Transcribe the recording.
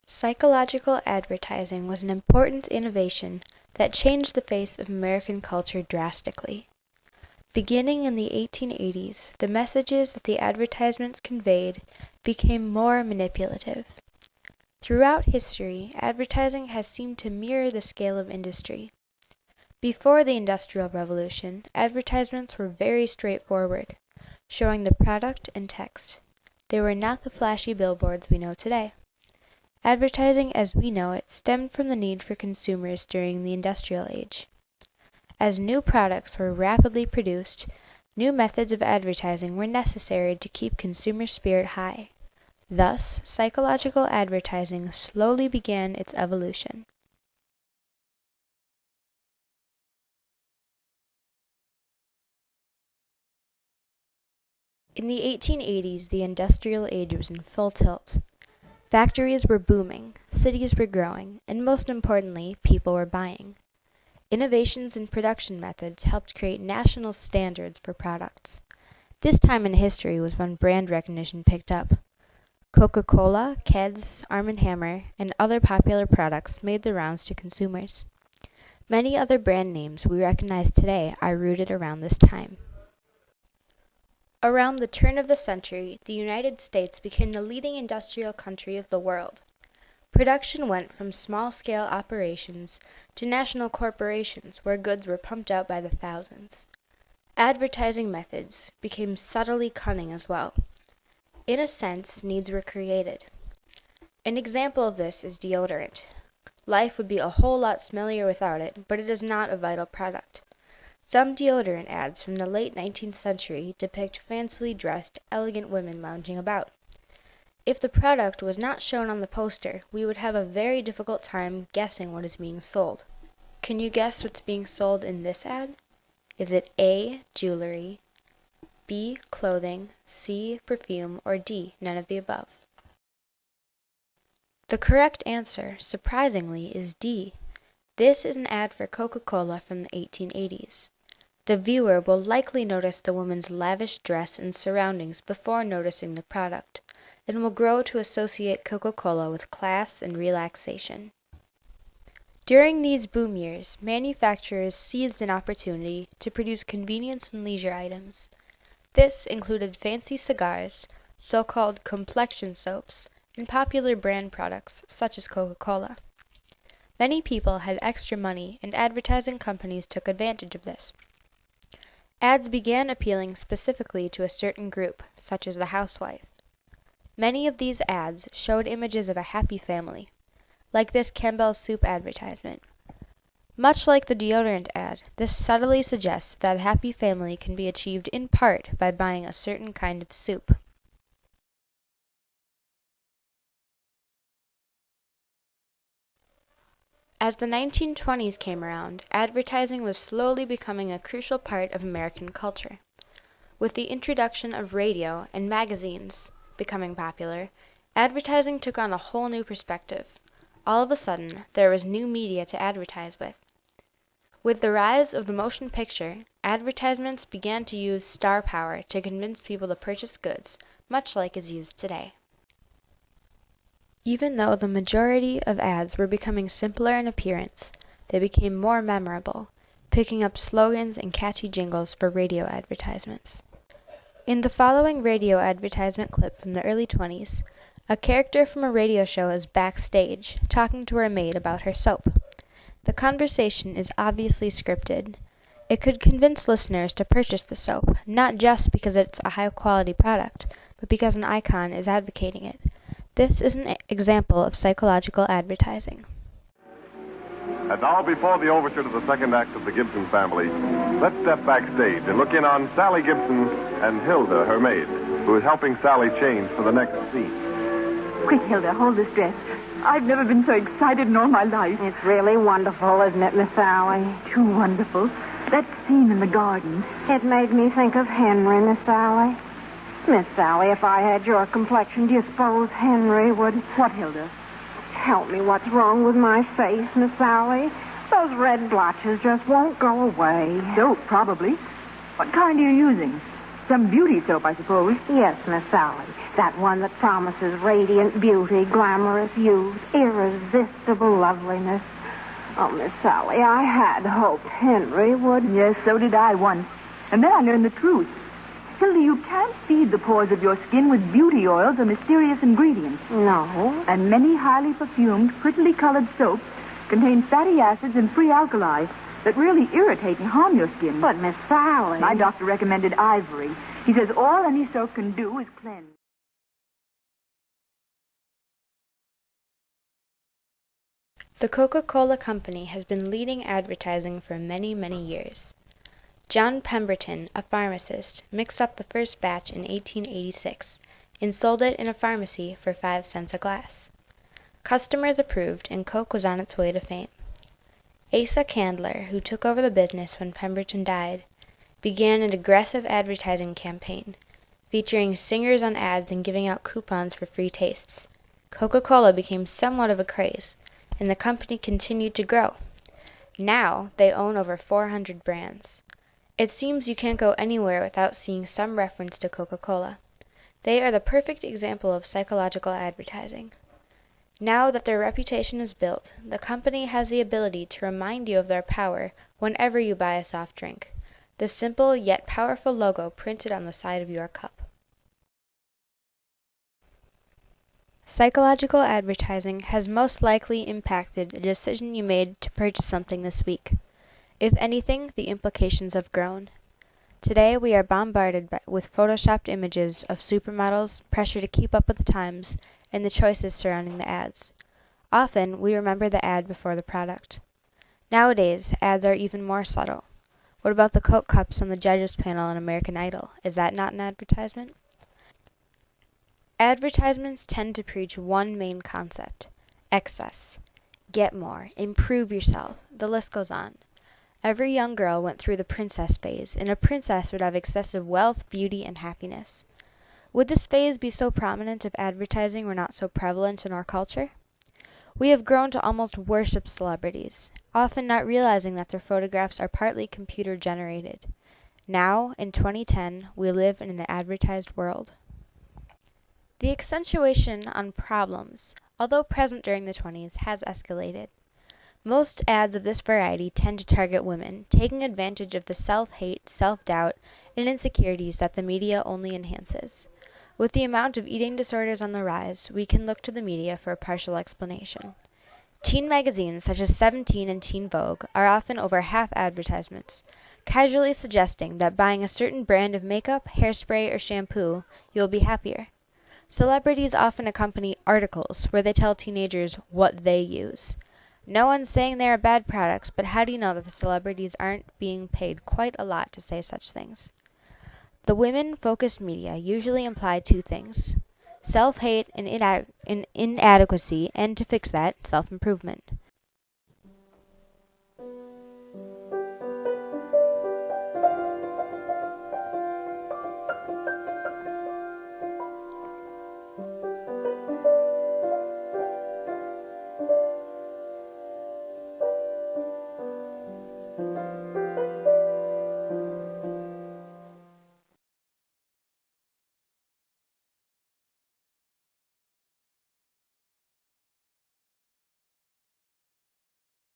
Psychological advertising was an important innovation that changed the face of American culture drastically. Beginning in the 1880s, the messages that the advertisements conveyed became more manipulative. Throughout history, advertising has seemed to mirror the scale of industry. Before the Industrial Revolution, advertisements were very straightforward, showing the product and text. They were not the flashy billboards we know today. Advertising as we know it stemmed from the need for consumers during the Industrial Age. As new products were rapidly produced, new methods of advertising were necessary to keep consumer spirit high. Thus, psychological advertising slowly began its evolution. In the 1880s, the Industrial Age was in full tilt. Factories were booming, cities were growing, and most importantly, people were buying. Innovations in production methods helped create national standards for products. This time in history was when brand recognition picked up. Coca-Cola, Keds, Arm & Hammer, and other popular products made the rounds to consumers. Many other brand names we recognize today are rooted around this time. Around the turn of the century, the United States became the leading industrial country of the world. Production went from small-scale operations to national corporations where goods were pumped out by the thousands. Advertising methods became subtly cunning as well. In a sense, needs were created. An example of this is deodorant. Life would be a whole lot smellier without it, but it is not a vital product. Some deodorant ads from the late 19th century depict fancily dressed, elegant women lounging about. If the product was not shown on the poster, we would have a very difficult time guessing what is being sold. Can you guess what's being sold in this ad? Is it A, jewelry, B, clothing, C, perfume, or D, none of the above? The correct answer, surprisingly, is D. This is an ad for Coca-Cola from the 1880s. The viewer will likely notice the woman's lavish dress and surroundings before noticing the product, and will grow to associate Coca-Cola with class and relaxation. During these boom years, manufacturers seized an opportunity to produce convenience and leisure items. This included fancy cigars, so-called complexion soaps, and popular brand products such as Coca-Cola. Many people had extra money, and advertising companies took advantage of this. Ads began appealing specifically to a certain group, such as the housewife. Many of these ads showed images of a happy family, like this Campbell's soup advertisement. Much like the deodorant ad, this subtly suggests that a happy family can be achieved in part by buying a certain kind of soup. As the 1920s came around, advertising was slowly becoming a crucial part of American culture. With the introduction of radio and magazines becoming popular, advertising took on a whole new perspective. All of a sudden, there was new media to advertise with. With the rise of the motion picture, advertisements began to use star power to convince people to purchase goods, much like is used today. Even though the majority of ads were becoming simpler in appearance, they became more memorable, picking up slogans and catchy jingles for radio advertisements. In the following radio advertisement clip from the early 20s, a character from a radio show is backstage, talking to her maid about her soap. The conversation is obviously scripted. It could convince listeners to purchase the soap, not just because it's a high-quality product, but because an icon is advocating it. This is an example of psychological advertising. And now, before the overture to the second act of the Gibson family, let's step backstage and look in on Sally Gibson and Hilda, her maid, who is helping Sally change for the next scene. Quick, Hilda, hold this dress. I've never been so excited in all my life. It's really wonderful, isn't it, Miss Sally? Too wonderful. That scene in the garden. It made me think of Henry, Miss Sally. Miss Sally, if I had your complexion, do you suppose Henry would... What, Hilda? Help me, what's wrong with my face, Miss Sally? So Those red blotches just won't go away. Soap, probably. What kind are you using? Some beauty soap, I suppose. Yes, Miss Sally. That one that promises radiant beauty, glamorous youth, irresistible loveliness. Oh, Miss Sally, I had hoped Henry would... Yes, so did I once. And then I learned the truth. Hilda, you can't feed the pores of your skin with beauty oils or mysterious ingredients. No. And many highly perfumed, prettily colored soaps contain fatty acids and free alkali that really irritate and harm your skin. But, Miss Sally... My doctor recommended Avery. He says all any soap can do is cleanse. The Coca-Cola Company has been leading advertising for many, many years. John Pemberton, a pharmacist, mixed up the first batch in 1886 and sold it in a pharmacy for 5 cents a glass. Customers approved, and Coke was on its way to fame. Asa Candler, who took over the business when Pemberton died, began an aggressive advertising campaign, featuring singers on ads and giving out coupons for free tastes. Coca-Cola became somewhat of a craze, and the company continued to grow. Now, they own over 400 brands. It seems you can't go anywhere without seeing some reference to Coca-Cola. They are the perfect example of psychological advertising. Now that their reputation is built, the company has the ability to remind you of their power whenever you buy a soft drink. The simple yet powerful logo printed on the side of your cup. Psychological advertising has most likely impacted the decision you made to purchase something this week. If anything, the implications have grown. Today we are bombarded with photoshopped images of supermodels, pressure to keep up with the times, and the choices surrounding the ads. Often, we remember the ad before the product. Nowadays, ads are even more subtle. What about the Coke cups on the judges panel on American Idol? Is that not an advertisement? Advertisements tend to preach one main concept: excess. Get more. Improve yourself. The list goes on. Every young girl went through the princess phase, and a princess would have excessive wealth, beauty, and happiness. Would this phase be so prominent if advertising were not so prevalent in our culture? We have grown to almost worship celebrities, often not realizing that their photographs are partly computer-generated. Now, in 2010, we live in an advertised world. The accentuation on problems, although present during the 20s, has escalated. Most ads of this variety tend to target women, taking advantage of the self-hate, self-doubt, and insecurities that the media only enhances. With the amount of eating disorders on the rise, we can look to the media for a partial explanation. Teen magazines such as 17 and Teen Vogue are often over half advertisements, casually suggesting that buying a certain brand of makeup, hairspray, or shampoo, you'll be happier. Celebrities often accompany articles where they tell teenagers what they use. No one's saying they are bad products, but how do you know that the celebrities aren't being paid quite a lot to say such things? The women-focused media usually imply two things: self-hate and inadequacy, and to fix that, self-improvement.